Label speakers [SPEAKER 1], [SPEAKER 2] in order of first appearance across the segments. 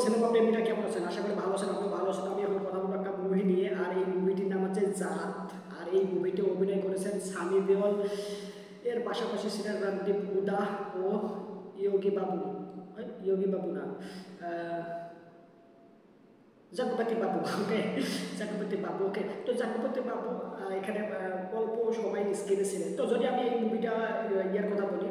[SPEAKER 1] Cinema প্রেমীরা কেমন আছেন? আশা করি ভালো আছেন, আপনি ভালো আছেন। আমি এখন কথা বলবো একটা মুভি নিয়ে, আর এই মুভিটির নাম হচ্ছে জাত। আর এই মুভিতে অভিনয় করেছেন সানি দেওল, এর পাশাপাশি ছিলেন রণদীপ হুডা ও ইয়োগী বাবু। ইয়োগী বাবু না, জাগপতি বাবু, ওকে, জাগপতি বাবু, ওকে। তো জাগপতি বাবু এখানে অল্প সময় স্ক্রিনে ছিলেন। তো যদি আমি এই মুভিটা ইয়ার কথা বলি,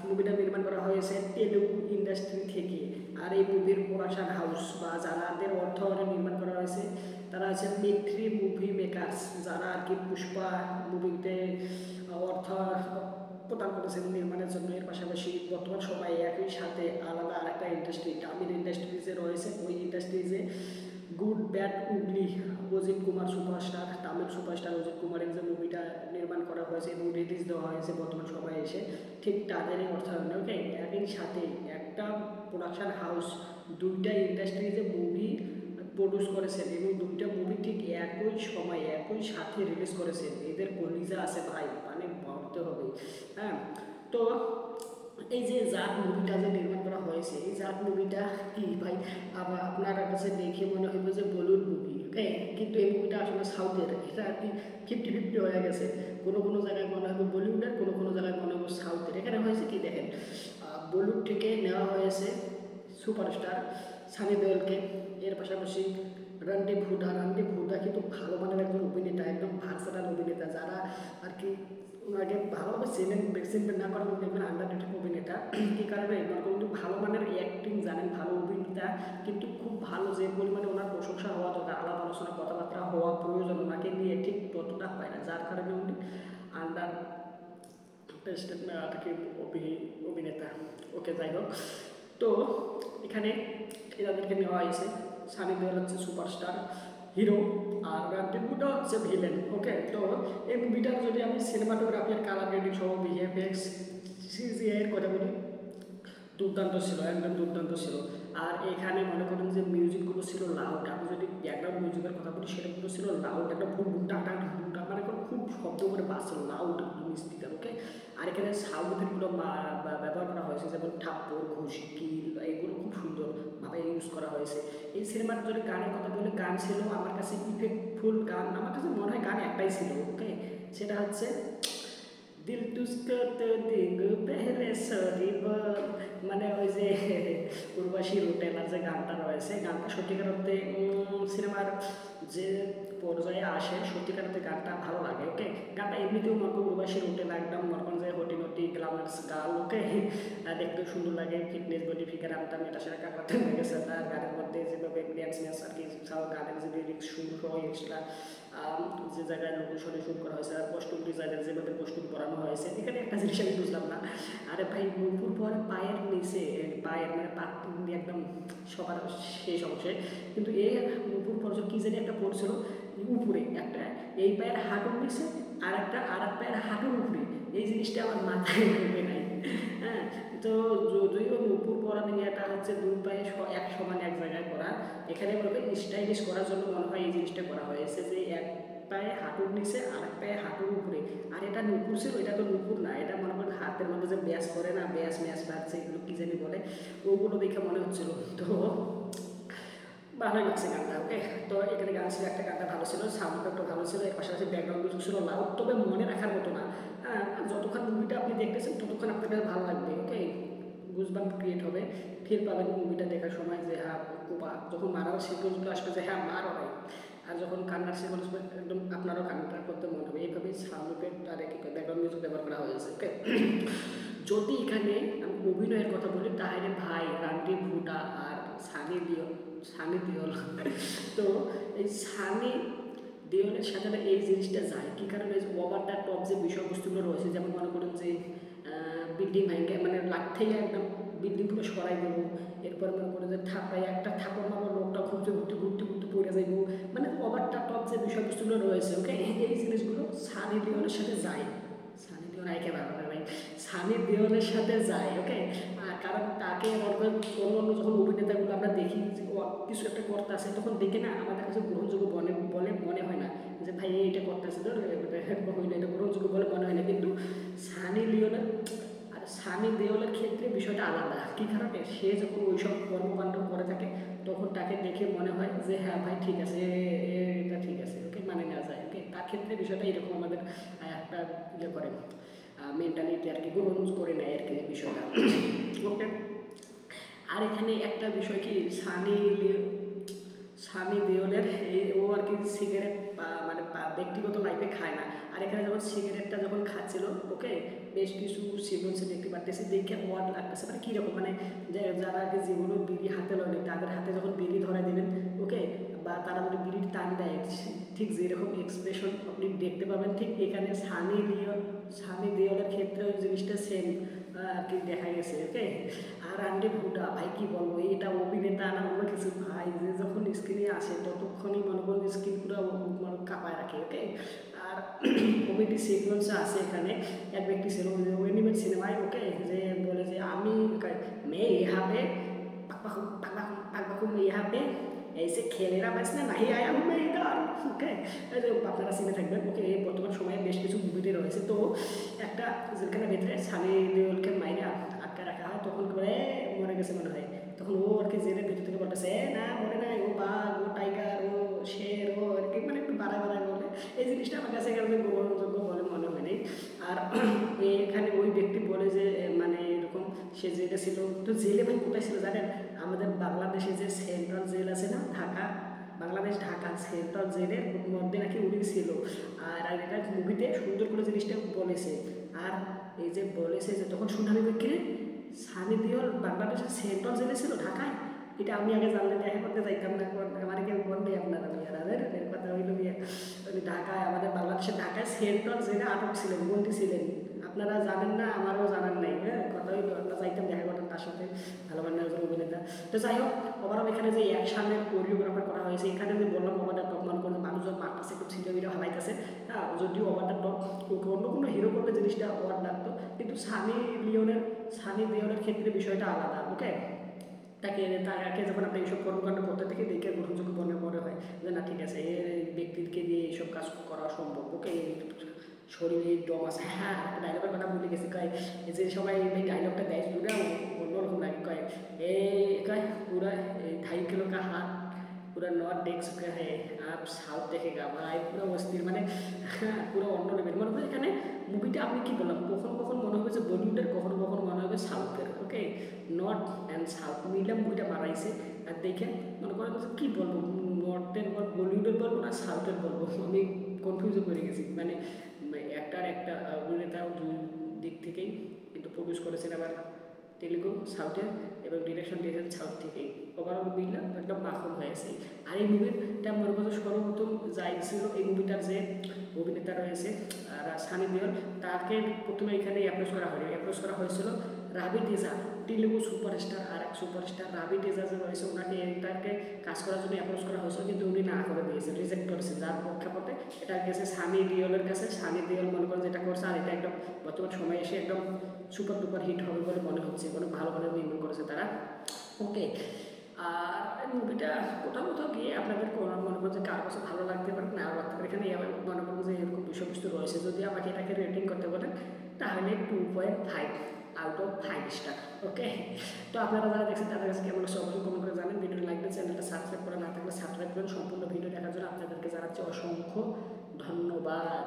[SPEAKER 1] মুভিটা নির্মাণ করা হয়েছে তেলুগু ইন্ডাস্ট্রি থেকে। আর এই মুভির প্রোডাকশন হাউস বা যারাদের অর্থ নির্মাণ করা হয়েছে তারা আছেন মেট্রি মুভি মেকার্স, যারা আর কি পুষ্পা মুভিতে অর্থ প্রদান করেছেন নির্মাণের জন্য। এর পাশাপাশি বর্তমান সময়ে একই সাথে আলাদা আরেকটা ইন্ডাস্ট্রি তামিল ইন্ডাস্ট্রিজে রয়েছে। ওই ইন্ডাস্ট্রিজে Good Bad Ugly Ajith Kumar superstar, Tamil superstar Ajith কুমারের যে মুভিটা নির্মাণ করা হয়েছে এবং রিলিজ দেওয়া হয়েছে বর্তমান সময়ে এসে, ঠিক তাদেরই অর্থায়নে, ওকে। একই সাথে একটা প্রোডাকশন হাউস দুইটা ইন্ডাস্ট্রিজে মুভি প্রডিউস করেছেন এবং দুইটা মুভি ঠিক একই সময় একই সাথে রিলিজ করেছেন। এদের কলিজা আছে ভাই, মানে ভাবতে হবে। হ্যাঁ, তো এই যে জাত মুভিটা যে নির্মাণ করা হয়েছে, এই জাত মুভিটা কি ভাই আবার আপনার কাছে দেখে মনে হইব যে বলিউড মুভি, ওকে, কিন্তু এই মুভিটা আসলে সাউথের। এটা আর কি 50-50 হয়ে গেছে। কোনো কোনো জায়গায় মনে হবে বলিউডের, কোনো কোনো জায়গায় মনে হবে সাউথের। এখানে হয়েছে কি দেখেন, বলিউড থেকে নেওয়া হয়েছে সুপারস্টার সানি দেওলকে, এর পাশাপাশি রণদীপ হুডা কিন্তু ভালো মানের একজন অভিনেতা, একদম ভার্সেটাইল অভিনেতা। যারা আর কি ওনাকে ভালোভাবে চিনবেন না করেন, দেখবেন আন্ডাররেটেড অভিনেতা। কী কারণে কিন্তু ভালো মানের অ্যাক্টিং জানেন, ভালো অভিনেতা, কিন্তু খুব ভালো যে পরিমাণে ওনার প্রশংসা হওয়া দরকার, আলাপ আলোচনা কথাবার্তা হওয়া প্রয়োজন, ওনাকে নিয়ে ঠিক ততটা হয় না, যার কারণে উনি আন্ডার টেস্টেড আর কি অভিনেতা, ওকে। যাই হোক, তো এখানে এনাদেরকে নেওয়া হয়েছে। সানি দেওল হচ্ছে সুপারস্টার হিরো আর রণদীপ হুডা হচ্ছে ভিলেন, ওকে। তো এই মুভিটার যদি আমি সিনেমাটোগ্রাফি আর কালার গ্রেডিং সহ ভিএফএক্স সিজিআই এর কথা বলি, দুর্দান্ত ছিল, একদম দুর্দান্ত ছিল। আর এখানে মনে করেন যে মিউজিকগুলো ছিল লাউড। আমি যদি ব্যাকগ্রাউন্ড মিউজিকের কথা বলি, সেটাগুলো ছিল লাউড, একটা ফুল টাটা মানে খুব শব্দ করে বাজছিল, লাউড একদম স্পিকার, ওকে। আর এখানে সাউন্ড এফেক্টগুলো ব্যবহার করা হয়েছে, যেমন ঠাপ্পর, ঘুষি, কিল, এগুলো খুব সুন্দরভাবে ইউজ করা হয়েছে। এই সিনেমার যদি গানের কথা বলি, গান ছিল আমার কাছে ইফেক্টফুল গান, আমার কাছে মনে হয় গান একটাই ছিল, ওকে। সেটা হচ্ছে দিল তুস্কো তো দিগ পেহলে সরিব, মানে ওই যে উর্বশী রুটেলার যে গানটা রয়েছে, গানটা সত্যিকার অর্থে সিনেমার যে পর্যায়ে আসে, সত্যিকার অর্থে গানটা ভালো লাগে, ওকে। গানটা এমনিতেও মনে করি উর্বশী রুটেলা একদম মনে করেন যে হটিনটি গ্লামার্স গার্ল, ওকে। দেখতেও সুন্দর লাগে, ফিটনেস বডি ফিগার আমটা মেটা সেটা কাটাতে লেগেছে। তার গানের মধ্যে যেভাবে ড্যান্স ম্যান্স আর কি, গানের যে লিরিক্স সুর সহ এক্সট্রা যে জায়গায় লোকেশনে শুট করা হয়েছে, আর কস্টিউম ডিজাইনের যেভাবে কস্টিউম করানো হয়েছে, এখানে একটা জিনিস আমি বুঝলাম না। আরে ভাই, নুপুর পরে পায়ের নিচে, পায়ের মানে পাত একদম সবার শেষ অংশে, কিন্তু এই নুপুর পর কী জানি একটা পড়ছিল উপরে একটা, এই পায়ের হাঁটুর নিচে আর এক পায়ের হাঁটুর উপরে। এই জিনিসটা আমার মাথায় ঢুকে নাই। হ্যাঁ, তো যদিও নুপুর পরা এটা হচ্ছে দুই পায়ে এক সমান এক জায়গায় করা, এখানে বলবে স্টাইলিশ করার জন্য মনে হয় এই জিনিসটা করা হয়েছে, যে এক পায়ে হাঁটুর নিচে আর এক পায়ে হাঁটুর উপরে। আর এটা নুপুর ছিল, এটা তো নুপুর না, এটা মনে করেন হাতের মধ্যে যে ব্যাস করে না, ব্যাস ম্যাচ বাড়ছে, এগুলো কী জানি বলে, ওগুলো দেখে মনে হচ্ছিল। তো ভালোই লাগছে গানটা, ওকে। তো এখানে গান ছিল, একটা গানটা ভালো ছিল, সাউন্ড এফেক্টও ভালো ছিল, এর পাশাপাশি ব্যাকগ্রাউন্ড মিউজিক ছিল লাউড, তবে মনে রাখার মতো না। যতক্ষণ মুভিটা আপনি দেখতেছেন ততক্ষণ আপনাদের ভালো লাগবে, ওকে। গুজবাম্প ক্রিয়েট হবে, ফিল পাবেন মুভিটা দেখার সময় যে হ্যাঁ কোপা, যখন মারার সিকোয়েন্সগুলো আসবে যে হ্যাঁ মার হয়, আর যখন কান্নার সিকোয়েন্স একদম আপনারও কান্নাটা করতে মনে হবে। এইভাবেই সাউন্ড এফেক্ট আর ব্যাকগ্রাউন্ড মিউজিক ব্যবহার করা হয়েছে, ওকে। যদি এখানে আমি অভিনয়ের কথা বলি, তাহলে ভাই রণদীপ হুডা আর সানি দেওল তো এই সানি দেওলের সাথে এই জিনিসটা যায় কী কারণে, ওভার দ্য টপ যে বিষয়বস্তুগুলো রয়েছে, যেমন মনে করেন যে বিল্ডিং ভেঙে মানে লাখ থেকে একদম বিল্ডিং পুরো সরাই দেবো, এরপর মনে করেন যে থাপায় একটা থাপড় মারবো, লোকটা ঘুরতে পড়ে যাইব, মানে ওভার দ্য টপ যে বিষয়বস্তুগুলো রয়েছে, ওকে। এই জিনিসগুলো সানি দেওলের সাথে যায়, সানি দেওল একেবারে ভাই সানি দেওলের সাথে যায়, ওকে। কারণ তাকে অন্য যখন অভিনেতাগুলো আমরা দেখি কিছু একটা করতে আসে, তখন দেখে না আমাদের কাছে গ্রহণযোগ্য বলে মনে হয় না, যে ভাই এইটা করতে আসে, এটা গ্রহণযোগ্য বলে মনে হয় না। কিন্তু সানি দেওলের ক্ষেত্রে বিষয়টা আলাদা। কী কারণে, সে যখন ওইসব কর্মকাণ্ড করে থাকে বিষয়টা এরকম আমাদের একটা ইয়ে করে মেন্টালিটি আর কি গ্রহণ করে নেয় আর কি বিষয়টা। ওকে, আর এখানে একটা বিষয় কি সানি দেওলের ও আর কি সিগারেট মানে ব্যক্তিগত লাইফে খায় না। আর এখানে যখন সিগারেটটা যখন খাচ্ছিল, ওকে, বেশ কিছু সিকোয়েন্সে দেখতে পারতেছি, দেখে ওয়ার্ড লাগতেছে মানে কীরকম, মানে যারা আর কি যেগুলো বিড়ি হাতে লয় তাদের হাতে যখন বিড়ি ধরে দেবেন, ওকে, বা তারা যদি বিড়ির টান দেয়, ঠিক যেরকম এক্সপ্রেশন আপনি দেখতে পাবেন, ঠিক এখানে সানি দেওলের ক্ষেত্রে ওই জিনিসটা সেম আর কি দেখা গেছে। ওকে, আর রণদীপ হুডা ভাই কি বলবো, এটা অভিনেতা না অন্য কিছু ভাই, যে যখন স্ক্রিনে আসে ততক্ষণই মনে করেন স্ক্রিন পুরো মানে কাঁপায় রাখে। ওকে, আর কমেডি সিকোয়েন্স আছে এখানে, এক ব্যক্তি ছিল এনিমেট সিনেমায়, ওকে, যে বলে যে আমি মেয়ে ইহাবে পাকবাকুম ইহাবে ऐसे खेलेरा बस ना नहीं आया हूँ मैं इधर। ওকে, আপনারা সিনে থাকবেন। ওকে, বর্তমান সময়ে বেশ কিছু মুভিতে রয়েছে, তো একটা যেখানে ভেতরে সানি দেওলকে মাইরা আটকা রাখা হয়, তখন করে মরে গেছে মনে হয়, তখন ও আর কি জেলের ভিতর থেকে বলতেছে না মরে নাই, ও বাঘ, ও টাইগার, ও শের, ও আর কি মানে একটু বাড়ায় বলে। এই জিনিসটা আমার কাছে এখানে গ্রহণযোগ্য বলে মনে হয় নাই। আর এখানে ওই ব্যক্তি বলে যে মানে এরকম সে জেলে ছিল, তো জেলে ভাই কোথায় ছিল জানেন? আমাদের বাংলাদেশে যে সেন্ট্রাল জেল আছে না, ঢাকা, বাংলাদেশ ঢাকা সেন্ট্রাল জেলের মধ্যে নাকি উনি ছিল। আর এটা মুভিতে সুন্দর করে জিনিসটা বলেছে। আর এই যে বলেছে যে তখন শুনানি বিক্রি সানি দেওল বাংলাদেশের সেন্ট্রাল জেলে ছিল ঢাকায়, এটা আমি আগে জানলে দেখা করতে যাইতাম না, মানে কেউ বললে আপনারা এর কথা হইল গিয়ে ঢাকায়, আমাদের বাংলাদেশের ঢাকায় সেন্ট্রাল জেলে আটক ছিলেন, বন্দী ছিলেন। আপনারা জানেন না, আমারও জানার নাই। হ্যাঁ, কথা হইল আমরা যাইতাম দেখা করতাম তার সাথে, ভালো মানে একজন অভিনেতা। তো যাই হোক, ওভারঅল এখানে যে অ্যাকশনের কোরিওগ্রাফার করা হয়েছে, এখানে যে বললাম ওভার দ্য টপ, মনে করেন মানুষজন মারতেছে, একটু ছিঁড়ে মিড়ে হালাইতেছে, হ্যাঁ, যদিও ওভার দ্য টপ অন্য কোনো হিরো করলে জিনিসটা ওভার লাগতো, কিন্তু সানি দেওলের ক্ষেত্রে বিষয়টা আলাদা। ওকে, তাকে যখন আপনি এইসব কর্মকাণ্ড করতে থেকে দেখে গ্রহণযোগ্য মনে হয় যে না ঠিক আছে, এর ব্যক্তিকে দিয়ে এইসব কাজ করা সম্ভব। ওকে, শরীরে দম আছে। হ্যাঁ, একটা ডায়লগের কথা বলে গেছি, কয় যে সবাই এই ডায়লগটা দেয় পুরা অন্যরকম লাগে, কয় কয় পুরা 2.5 किलो का हाथ पूरा नॉर्थ देख चुका है, आप साउथ देखेगा ভাই, পুরো অস্থির, মানে পুরো অন্য লেভেল। মনে হয় এখানে মুভিটা আপনি কী বললাম, কখনো কখনো মনে হবে যে বলিউডের, কখনো কখনো মনে হবে সাউথের। ওকে, নর্থ অ্যান্ড সাউথ মিডিয়াম মুভিটা বানাইছে। আর দেখে মনে করেন যে কী বলবো, নর্থের বলবো, বলিউডের বলবো না সাউথের বলবো, আমি কনফিউজও করে গেছি। মানে একটা অভিনেতা দুই দিক থেকেই কিন্তু প্রডিউস করেছেন, আবার তেলুগু সাউথের, এবং ডিরেকশন দিয়েছেন সাউথ থেকেই। ওভারঅল মিললে একদম মাখন হয়েছে। আর এই মুভিটা মনে করছে সর্বপ্রথম যাই ছিল এই মুভিটার যে অভিনেতা রয়েছে আর সানি দেওল, তাকে প্রথমে এখানে অ্যাপ্রোচ করা হয়নি, অ্যাপ্রোচ করা হয়েছিল রাবি তেজা, তেলুগু সুপারস্টার, আর এক সুপারস্টার রাবি তেজা যে রয়েছে, ওনাকে এটাকে কাজ করার জন্য অ্যাপ্রোচ করা হয়েছিল, কিন্তু উনি না করে দিয়েছেন, রিজেক্ট করেছেন। যার প্রেক্ষাপটে এটা গেছে সানি দেওলের কাছে। সানি দেওল মনে করেন যেটা করছে, আর এটা একদম বর্তমান সময়ে এসে একদম সুপার ডুপার হিট হবে বলে মনে হচ্ছে, অনেক ভালোভাবে নির্মাণ করেছে তারা। ওকে, আর মুভিটা কোথাও কোথাও গিয়ে আপনাদের মনে করেন যে কার কাছে ভালো লাগতে পারে, না লাগতে পারে, এখানে মনে করেন যে এরকম বিষয়বস্তু রয়েছে। যদি আমাকে এটাকে রেটিং করতে বলেন তাহলে 2.5 আউট অফ 5 স্টার। ওকে, তো আপনারা যারা দেখছেন তাদের কাছে কেমন লাগছে অবশ্যই কমেন্ট করে জানেন। ভিডিও লাইক দিয়ে চ্যানেলটা সাবস্ক্রাইব করা না থাকলে সাবস্ক্রাইব করুন। সম্পূর্ণ ভিডিও দেখার জন্য আপনাদেরকে জানাচ্ছি অসংখ্য ধন্যবাদ।